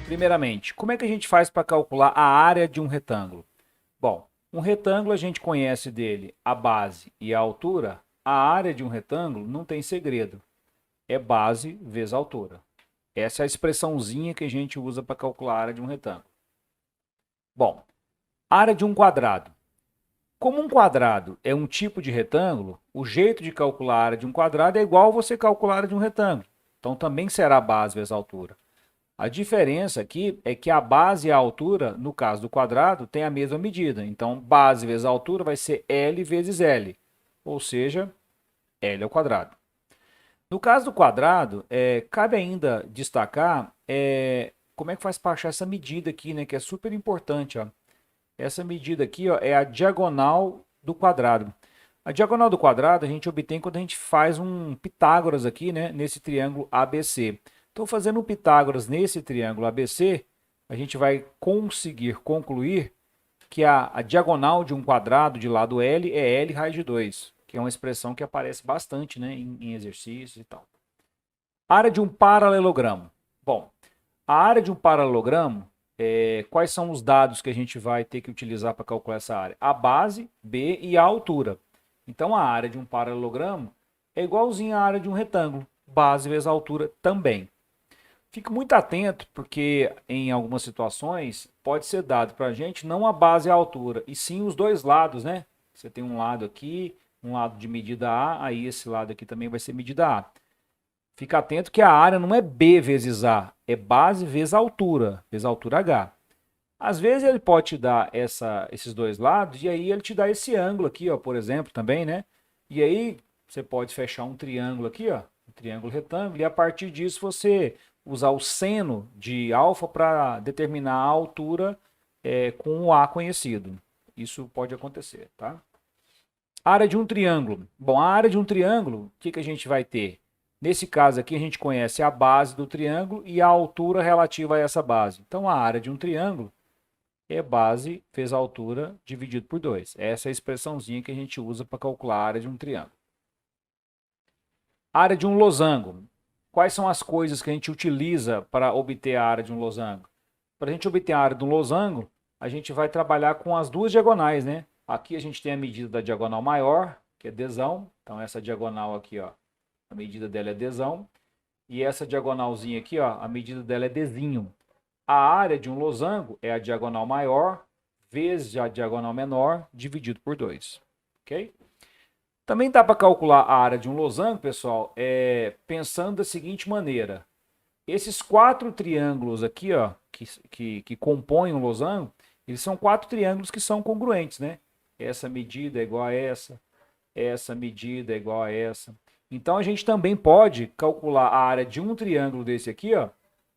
Primeiramente, como é que a gente faz para calcular a área de um retângulo? Bom, um retângulo a gente conhece dele a base e a altura. A área de um retângulo não tem segredo. É base vezes altura. Essa é a expressãozinha que a gente usa para calcular a área de um retângulo. Bom, área de um quadrado. Como um quadrado é um tipo de retângulo, o jeito de calcular a área de um quadrado é igual você calcular a área de um retângulo. Então também será base vezes altura. A diferença aqui é que a base e a altura, no caso do quadrado, tem a mesma medida. Então, base vezes altura vai ser L vezes L, ou seja, L ao quadrado. No caso do quadrado, cabe ainda destacar como é que faz para achar essa medida aqui, né, que é super importante. Ó. Essa medida aqui, ó, é a diagonal do quadrado. A diagonal do quadrado a gente obtém quando a gente faz um Pitágoras aqui, né, nesse triângulo ABC. Então, fazendo um Pitágoras nesse triângulo ABC, a gente vai conseguir concluir que a diagonal de um quadrado de lado L é L raiz de 2, que é uma expressão que aparece bastante, né, em exercícios e tal. Área de um paralelogramo. Bom, a área de um paralelogramo, quais são os dados que a gente vai ter que utilizar para calcular essa área? A base, B e a altura. Então, a área de um paralelogramo é igualzinha à área de um retângulo, base vezes altura também. Fique muito atento, porque em algumas situações pode ser dado para a gente não a base e a altura, e sim os dois lados, né? Você tem um lado aqui, um lado de medida A, aí esse lado aqui também vai ser medida A. Fica atento que a área não é B vezes A, é base vezes altura H. Às vezes ele pode te dar esses dois lados, e aí ele te dá esse ângulo aqui, ó, por exemplo, também, né? E aí você pode fechar um triângulo aqui, ó, um triângulo retângulo, e a partir disso você usar o seno de alfa para determinar a altura com o A conhecido. Isso pode acontecer, tá? Área de um triângulo. Bom, a área de um triângulo, o que a gente vai ter? Nesse caso aqui, a gente conhece a base do triângulo e a altura relativa a essa base. Então, a área de um triângulo é base vezes altura dividido por 2. Essa é a expressãozinha que a gente usa para calcular a área de um triângulo. Área de um losango. Quais são as coisas que a gente utiliza para obter a área de um losango? Para a gente obter a área de um losango, a gente vai trabalhar com as duas diagonais, né? Aqui a gente tem a medida da diagonal maior, que é desão. Então, essa diagonal aqui, ó, a medida dela é desão. E essa diagonalzinha aqui, ó, a medida dela é desinho. A área de um losango é a diagonal maior vezes a diagonal menor dividido por 2. Ok? Também dá para calcular a área de um losango, pessoal, pensando da seguinte maneira. Esses quatro triângulos aqui, ó, que compõem um losango, eles são quatro triângulos que são congruentes, né? Essa medida é igual a essa medida é igual a essa. Então, a gente também pode calcular a área de um triângulo desse aqui, ó,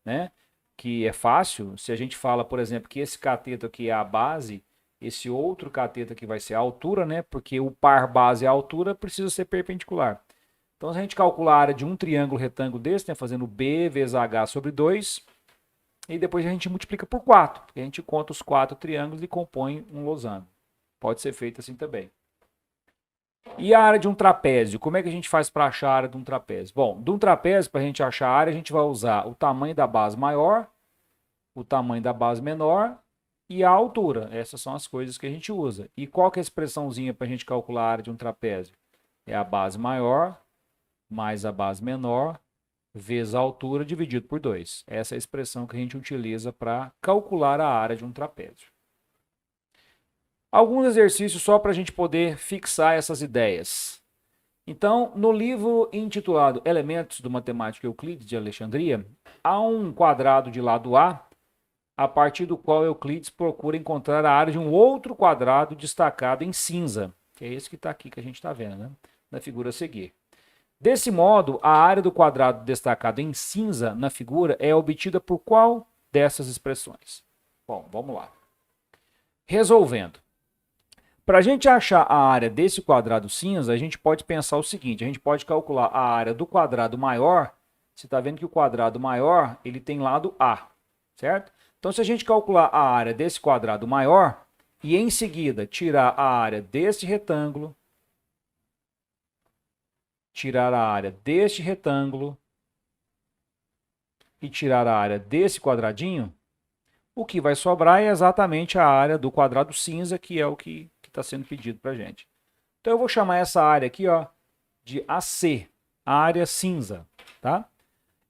né? Que é fácil. Se a gente fala, por exemplo, que esse cateto aqui é a base, esse outro cateto aqui vai ser a altura, né? Porque o par base e a altura precisa ser perpendicular. Então, se a gente calcular a área de um triângulo retângulo desse, né? Fazendo B vezes H sobre 2, e depois a gente multiplica por 4. A gente conta os quatro triângulos e compõe um losango. Pode ser feito assim também. E a área de um trapézio? Como é que a gente faz para achar a área de um trapézio? Bom, de um trapézio, para a gente achar a área, a gente vai usar o tamanho da base maior, o tamanho da base menor e a altura. Essas são as coisas que a gente usa. E qual que é a expressãozinha para a gente calcular a área de um trapézio? É a base maior mais a base menor vezes a altura dividido por 2. Essa é a expressão que a gente utiliza para calcular a área de um trapézio. Alguns exercícios só para a gente poder fixar essas ideias. Então, no livro intitulado Elementos do Matemático Euclides de Alexandria, há um quadrado de lado a partir do qual Euclides procura encontrar a área de um outro quadrado destacado em cinza, que é esse que está aqui, que a gente está vendo, né? Na figura a seguir. Desse modo, a área do quadrado destacado em cinza na figura é obtida por qual dessas expressões? Bom, vamos lá. Resolvendo. Para a gente achar a área desse quadrado cinza, a gente pode pensar o seguinte, a gente pode calcular a área do quadrado maior. Você está vendo que o quadrado maior ele tem lado A, certo? Então, se a gente calcular a área desse quadrado maior e em seguida tirar a área deste retângulo, tirar a área deste retângulo e tirar a área desse quadradinho, O que vai sobrar é exatamente a área do quadrado cinza, que é o que está sendo pedido para a gente. Então eu vou chamar essa área aqui, ó, de AC, a área cinza, tá?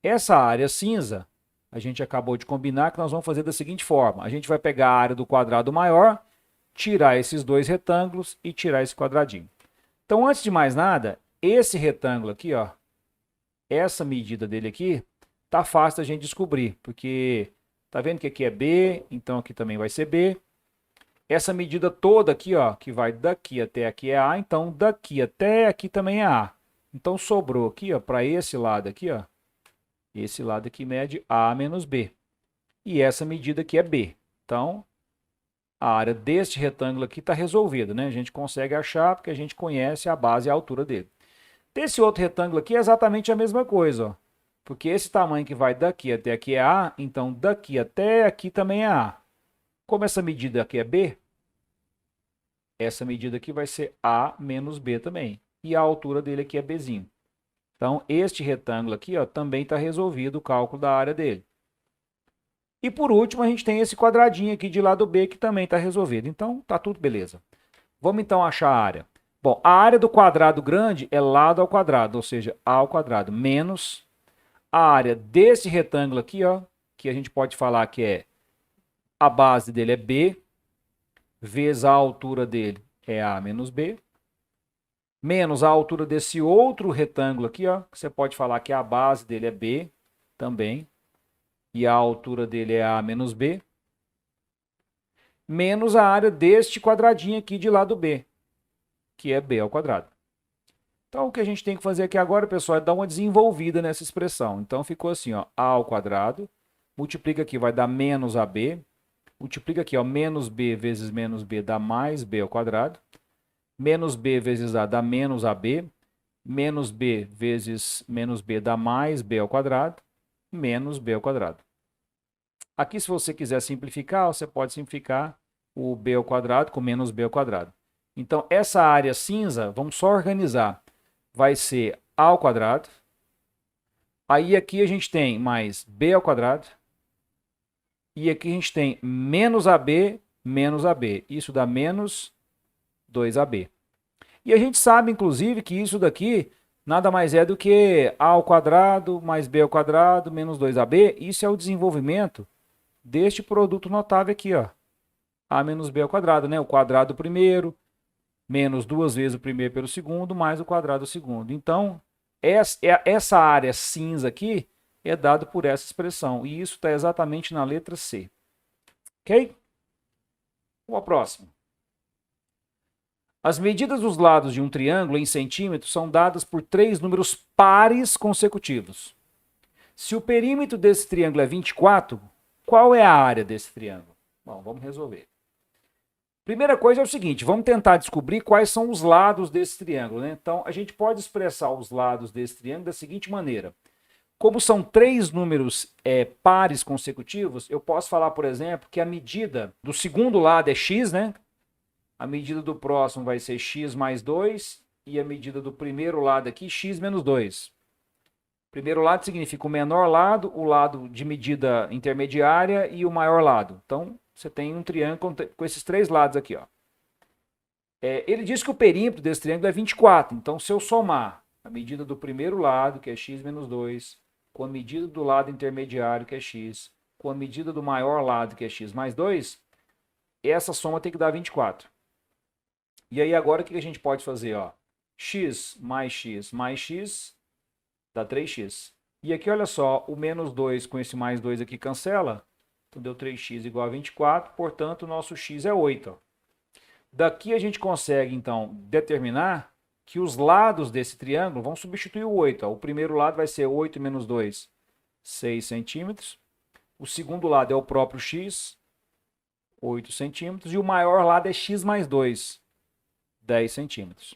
Essa área cinza, a gente acabou de combinar que nós vamos fazer da seguinte forma. A gente vai pegar a área do quadrado maior, tirar esses dois retângulos e tirar esse quadradinho. Então, antes de mais nada, esse retângulo aqui, ó, essa medida dele aqui, tá fácil da gente descobrir, porque tá vendo que aqui é B, então aqui também vai ser B. Essa medida toda aqui, ó, que vai daqui até aqui é A, então daqui até aqui também é A. Então sobrou aqui, ó, para esse lado aqui, ó, esse lado aqui mede A menos B. E essa medida aqui é B. Então, a área deste retângulo aqui está resolvida, né? A gente consegue achar porque a gente conhece a base e a altura dele. Desse outro retângulo aqui é exatamente a mesma coisa, ó. Porque esse tamanho que vai daqui até aqui é A, então daqui até aqui também é A. Como essa medida aqui é B, essa medida aqui vai ser A menos B também. E a altura dele aqui é Bzinho. Então, este retângulo aqui, ó, também está resolvido o cálculo da área dele. E por último, a gente tem esse quadradinho aqui de lado B que também está resolvido. Então, tá tudo beleza. Vamos então achar a área. Bom, a área do quadrado grande é lado ao quadrado, ou seja, A ao quadrado, menos a área desse retângulo aqui, ó, que a gente pode falar que é a base dele é B, vezes a altura dele é A menos B, menos a altura desse outro retângulo aqui, ó, que você pode falar que a base dele é B também, e a altura dele é A menos B, menos a área deste quadradinho aqui de lado B, que é B ao quadrado. Então, o que a gente tem que fazer aqui agora, pessoal, é dar uma desenvolvida nessa expressão. Então, ficou assim, ó, A ao quadrado, multiplica aqui, vai dar menos AB, multiplica aqui, ó, menos B vezes menos B dá mais B ao quadrado, menos B vezes A dá menos AB, menos B vezes menos B dá mais B ao quadrado, menos B ao quadrado. Aqui, se você quiser simplificar, você pode simplificar o B ao quadrado com menos B ao quadrado. Então, essa área cinza, vamos só organizar, vai ser A ao quadrado. Aí aqui a gente tem mais B ao quadrado. E aqui a gente tem menos AB, menos AB. Isso dá menos 2AB. E a gente sabe, inclusive, que isso daqui nada mais é do que A ao quadrado mais B ao quadrado menos 2AB. Isso é o desenvolvimento deste produto notável aqui, ó. A menos B ao quadrado, né? O quadrado primeiro, menos duas vezes o primeiro pelo segundo, mais o quadrado do segundo. Então, essa área cinza aqui é dada por essa expressão. E isso está exatamente na letra C. Ok? Vamos ao próximo. As medidas dos lados de um triângulo em centímetros são dadas por três números pares consecutivos. Se o perímetro desse triângulo é 24, qual é a área desse triângulo? Bom, vamos resolver. Primeira coisa é o seguinte, vamos tentar descobrir quais são os lados desse triângulo, né? Então, a gente pode expressar os lados desse triângulo da seguinte maneira. Como são três números pares consecutivos, eu posso falar, por exemplo, que a medida do segundo lado é x, né? A medida do próximo vai ser x mais 2 e a medida do primeiro lado aqui, x menos 2. Primeiro lado significa o menor lado, o lado de medida intermediária e o maior lado. Então, você tem um triângulo com esses três lados aqui, ó. Ele diz que o perímetro desse triângulo é 24. Então, se eu somar a medida do primeiro lado, que é x menos 2, com a medida do lado intermediário, que é x, com a medida do maior lado, que é x mais 2, essa soma tem que dar 24. E aí, agora, o que a gente pode fazer? Ó? X mais x dá 3x. E aqui, olha só, o menos 2 com esse mais 2 aqui cancela. Então, deu 3x igual a 24. Portanto, o nosso x é 8. Ó. Daqui a gente consegue, então, determinar que os lados desse triângulo vão substituir o 8. Ó. O primeiro lado vai ser 8 menos 2, 6 centímetros. O segundo lado é o próprio x, 8 centímetros. E o maior lado é x mais 2, 10 centímetros.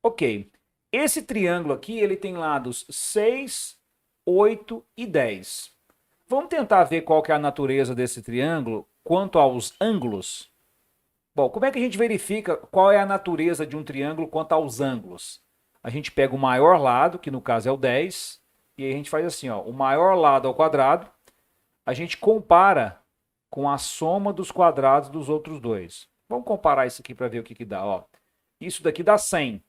Ok. Esse triângulo aqui, ele tem lados 6, 8 e 10. Vamos tentar ver qual que é a natureza desse triângulo quanto aos ângulos. Bom, como é que a gente verifica qual é a natureza de um triângulo quanto aos ângulos? A gente pega o maior lado, que no caso é o 10, e aí a gente faz assim, ó, o maior lado ao quadrado, a gente compara com a soma dos quadrados dos outros dois. Vamos comparar isso aqui para ver o que dá. Ó. Isso daqui dá 100.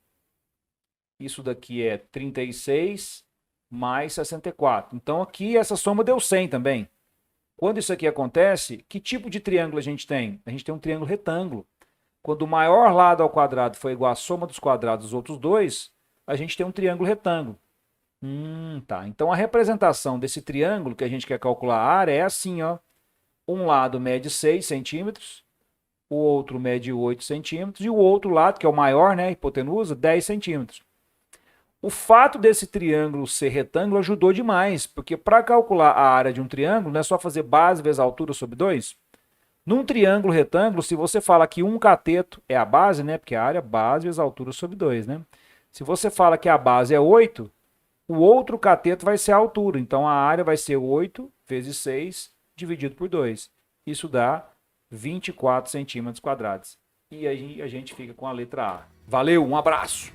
Isso daqui é 36 mais 64. Então aqui essa soma deu 100 também. Quando isso aqui acontece, que tipo de triângulo a gente tem? A gente tem um triângulo retângulo. Quando o maior lado ao quadrado for igual à soma dos quadrados dos outros dois, a gente tem um triângulo retângulo. Tá. Então a representação desse triângulo que a gente quer calcular a área é assim, ó. Um lado mede 6 centímetros, o outro mede 8 centímetros, e o outro lado, que é o maior, né, hipotenusa, 10 centímetros. O fato desse triângulo ser retângulo ajudou demais, porque para calcular a área de um triângulo, não é só fazer base vezes altura sobre 2? Num triângulo retângulo, se você fala que um cateto é a base, né, porque a área é base vezes altura sobre 2, né? Se você fala que a base é 8, o outro cateto vai ser a altura. Então, a área vai ser 8 vezes 6 dividido por 2. Isso dá 24 centímetros quadrados. E aí a gente fica com a letra A. Valeu, um abraço!